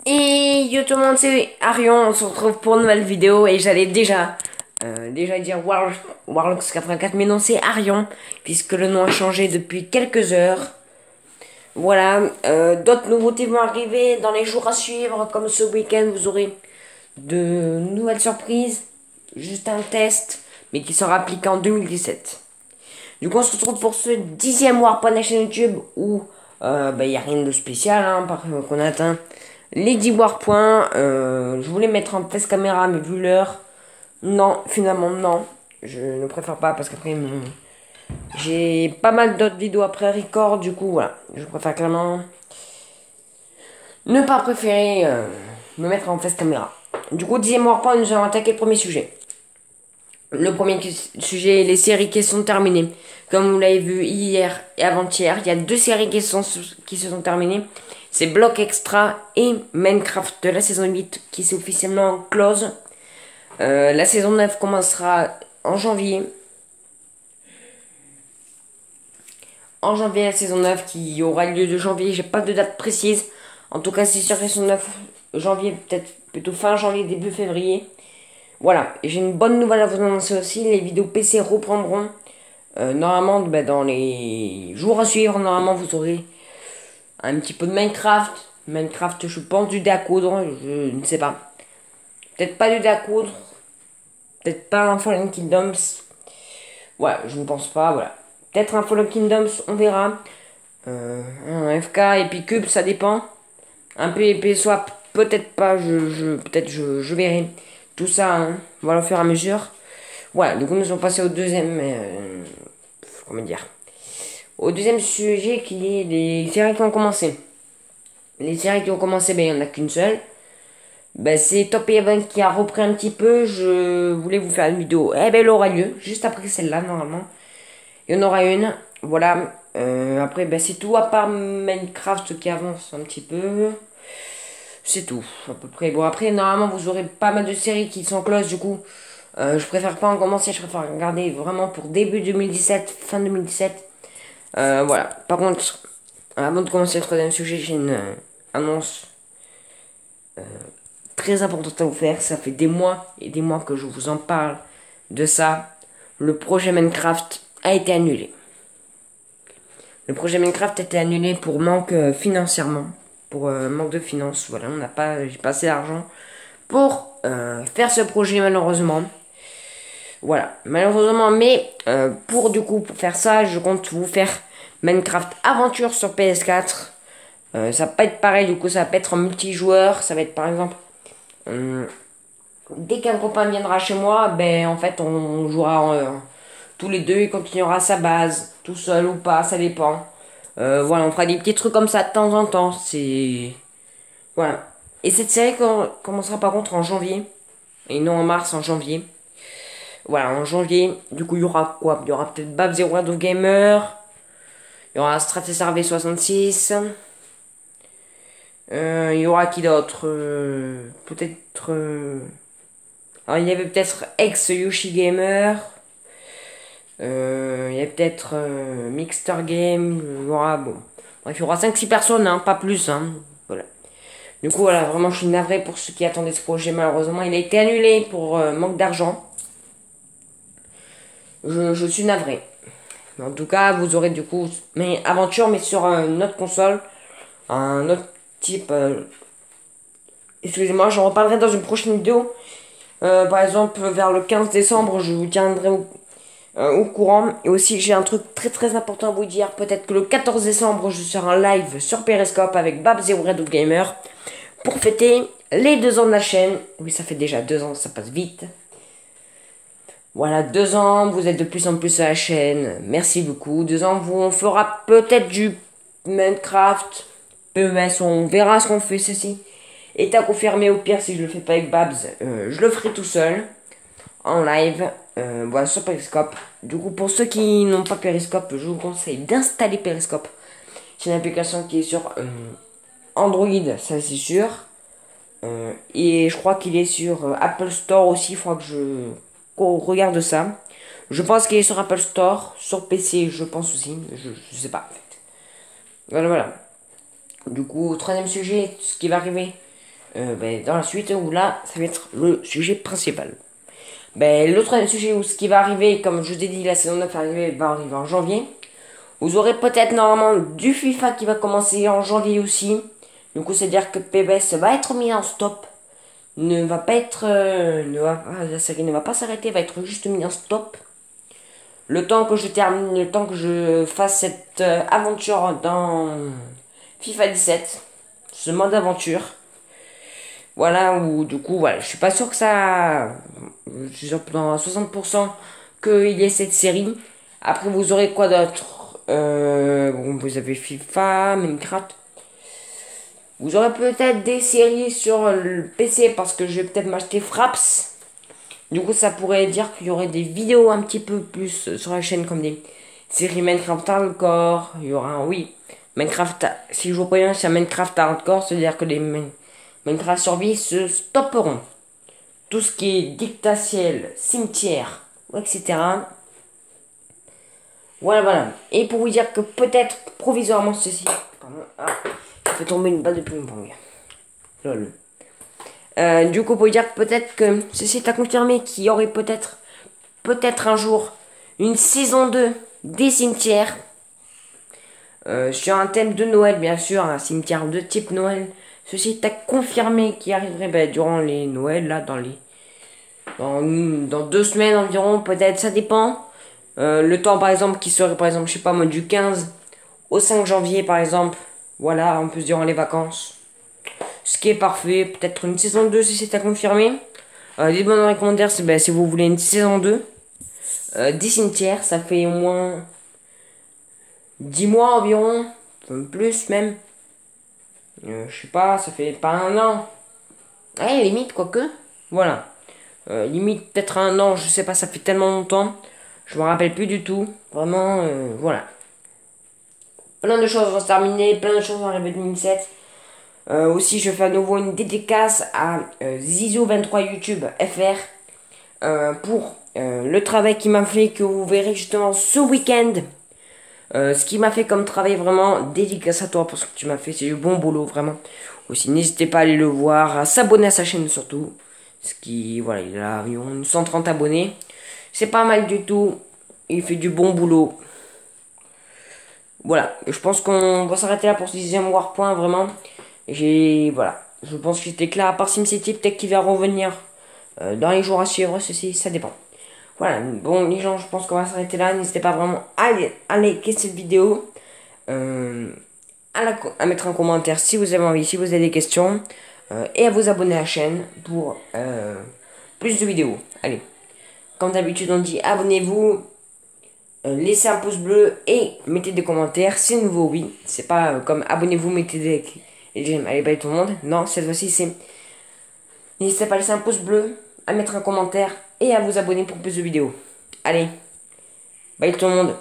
Et yo tout le monde, c'est Arion, on se retrouve pour une nouvelle vidéo et j'allais déjà dire Warlocks 84, mais non, c'est Arion, puisque le nom a changé depuis quelques heures. Voilà, d'autres nouveautés vont arriver dans les jours à suivre, comme ce week-end vous aurez de nouvelles surprises, juste un test, mais qui sera appliqué en 2017. Du coup on se retrouve pour ce 10e Warp la chaîne YouTube où il n'y a rien de spécial qu'on a atteint les 10 War points. Je voulais mettre en test caméra mais vu l'heure, non, finalement non. Je ne préfère pas parce qu'après j'ai pas mal d'autres vidéos après record, du coup voilà. Je préfère clairement ne pas préférer me mettre en test caméra. Du coup 10e War point, nous allons attaquer le premier sujet. Le premier sujet, les séries qui sont terminées. Comme vous l'avez vu hier et avant-hier, il y a deux séries qui se sont terminées. C'est Block Extra et Minecraft de la saison 8 qui s'est officiellement close. La saison 9 commencera en janvier. En janvier, la saison 9 qui aura lieu de janvier. J'ai pas de date précise. En tout cas, c'est sur la saison 9 janvier, peut-être plutôt fin janvier, début février. Voilà, j'ai une bonne nouvelle à vous annoncer aussi, les vidéos PC reprendront. Normalement, dans les jours à suivre, normalement vous aurez un petit peu de Minecraft. Minecraft, je pense du dé à coudre, je ne sais pas. Peut-être pas du dé à coudre, peut-être pas un Fallen Kingdoms. Voilà, je ne pense pas, voilà. Peut-être un Fallen Kingdoms, on verra. Un FK, Epic Cube, ça dépend. Un PvP swap, peut-être pas, peut-être je verrai. Tout ça, hein, voilà, au fur et à mesure. Voilà, du coup, nous sommes passés au deuxième. Comment dire, au deuxième sujet qui est les séries qui ont commencé. Les séries qui ont commencé, il n'y en a qu'une seule. C'est Top Eleven qui a repris un petit peu. Je voulais vous faire une vidéo. Elle aura lieu juste après celle-là, normalement. Il y en aura une. Voilà. Après, c'est tout, à part Minecraft qui avance un petit peu. C'est tout, à peu près. Bon, après, normalement, vous aurez pas mal de séries qui sont closes, du coup. Je préfère pas en commencer, je préfère regarder vraiment pour début 2017, fin 2017. Voilà. Par contre, avant de commencer le troisième sujet, j'ai une annonce très importante à vous faire. Ça fait des mois et des mois que je vous en parle de ça. Le projet Minecraft a été annulé. Le projet Minecraft a été annulé pour manque financièrement. Pour manque de finances. Voilà, j'ai pas assez d'argent pour faire ce projet malheureusement. Voilà, malheureusement, mais pour faire ça, je compte vous faire Minecraft Aventure sur PS4. Ça va pas être pareil, du coup, ça va pas être en multijoueur. Ça va être par exemple, dès qu'un copain viendra chez moi, en fait, on jouera tous les deux, il continuera sa base, tout seul ou pas, ça dépend. Voilà, on fera des petits trucs comme ça de temps en temps. Voilà. Et cette série commencera par contre en janvier. Et non en mars, en janvier. Voilà, en janvier, du coup, il y aura quoi? Il y aura peut-être Bab Zero Shadow Gamer. Il y aura Stratasar V66. Il y aura qui d'autre? Peut-être. Alors, il y avait peut-être Ex Yoshi Gamer. Il y a peut-être Mixter Game. Il y aura. Bon. Bref, il y aura 5-6 personnes, hein, pas plus. Hein. Voilà. Du coup, voilà, vraiment, je suis navré pour ceux qui attendaient ce projet. Malheureusement, il a été annulé pour manque d'argent. Je suis navré. En tout cas, vous aurez du coup aventure, mais sur une autre console, un autre type. Excusez-moi, j'en reparlerai dans une prochaine vidéo. Par exemple, vers le 15 décembre, je vous tiendrai au courant. Et aussi, j'ai un truc très très important à vous dire. Peut-être que le 14 décembre, je serai en live sur Periscope avec Bab Zero Red Gamer pour fêter les 2 ans de la chaîne. Oui, ça fait déjà 2 ans, ça passe vite. Voilà, 2 ans, vous êtes de plus en plus à la chaîne. Merci beaucoup. 2 ans, on fera peut-être du Minecraft, PES, on verra ce qu'on fait, ceci. Et à confirmer, au pire, si je le fais pas avec Babs, je le ferai tout seul, en live, voilà, sur Periscope. Du coup, pour ceux qui n'ont pas Periscope, je vous conseille d'installer Periscope. C'est une application qui est sur Android, ça c'est sûr. Et je crois qu'il est sur Apple Store aussi, il faudra que qu'on regarde ça. Je pense qu'il est sur Apple Store, sur PC, je pense aussi, je sais pas en fait. Voilà, voilà. Du coup, troisième sujet, ce qui va arriver dans la suite, où là, ça va être le sujet principal. L'autre sujet où ce qui va arriver, comme je t'ai dit, la saison 9 va arriver en janvier. Vous aurez peut-être normalement du FIFA qui va commencer en janvier aussi. Du coup, c'est-à-dire que PBS va être mis en stop. Ne va pas être. La série ne va pas s'arrêter, va être juste mis en stop. Le temps que je termine, le temps que je fasse cette aventure dans FIFA 17. Ce mode aventure. Voilà, où du coup, voilà, je suis pas sûr que ça. Je suis sûr dans 60% qu'il y ait cette série. Après, vous aurez quoi d'autre bon, vous avez FIFA, Minecraft. Vous aurez peut-être des séries sur le PC parce que je vais peut-être m'acheter Fraps. Du coup, ça pourrait dire qu'il y aurait des vidéos un petit peu plus sur la chaîne comme des séries Minecraft Hardcore. Il y aura, oui, Minecraft. Si je vous préviens, c'est un Minecraft Hardcore, c'est-à-dire que les Minecraft survie se stopperont. Tout ce qui est dictatiel, cimetière, etc. Voilà, voilà. Et pour vous dire que peut-être provisoirement ceci. Pardon, ça fait tomber une balle de ping-pong. Lol. Du coup, pour vous dire que peut-être que ceci est à confirmer qu'il y aurait peut-être un jour une saison 2 des cimetières. Sur un thème de Noël, bien sûr, un cimetière de type Noël. Ceci est à confirmer qu'il arriverait durant les Noëls, là, dans 2 semaines environ, peut-être, ça dépend. Le temps, par exemple, qui serait, par exemple, je sais pas moi, du 15 au 5 janvier, par exemple. Voilà, on peut se durant les vacances. Ce qui est parfait. Peut-être une saison 2 si c'est à confirmer. Dites-moi dans les commentaires si vous voulez une saison 2. 10 cimetières, ça fait au moins 10 mois environ. Plus même. Je sais pas, ça fait pas un an. Ouais, limite, quoique. Voilà. Limite, peut-être un an, je sais pas, ça fait tellement longtemps. Je me rappelle plus du tout. Vraiment, voilà. Plein de choses vont se terminer, plein de choses vont arriver en 2007. Aussi, je fais à nouveau une dédicace à Zizou23 YouTube FR pour le travail qu'il m'a fait, que vous verrez justement ce week-end. Ce qui m'a fait comme travail, vraiment dédicace à toi pour ce que tu m'as fait, c'est du bon boulot vraiment. Aussi n'hésitez pas à aller le voir, à s'abonner à sa chaîne surtout. Ce qui, voilà, il a environ 130 abonnés. C'est pas mal du tout, il fait du bon boulot. Voilà, je pense qu'on va s'arrêter là pour ce 10e Warpoint vraiment. Voilà, je pense que j'étais clair, à part SimCity, peut-être qu'il va revenir dans les jours à suivre, ceci, ça dépend. Voilà, bon les gens, je pense qu'on va s'arrêter là. N'hésitez pas vraiment à liker cette vidéo, à mettre un commentaire si vous avez envie, si vous avez des questions, et à vous abonner à la chaîne pour plus de vidéos. Allez, comme d'habitude on dit abonnez-vous, laissez un pouce bleu et mettez des commentaires, c'est nouveau oui, c'est pas comme abonnez-vous, mettez des j'aime, allez bye tout le monde, non cette fois-ci c'est n'hésitez pas à laisser un pouce bleu, à mettre un commentaire et à vous abonner pour plus de vidéos. Allez, bye tout le monde.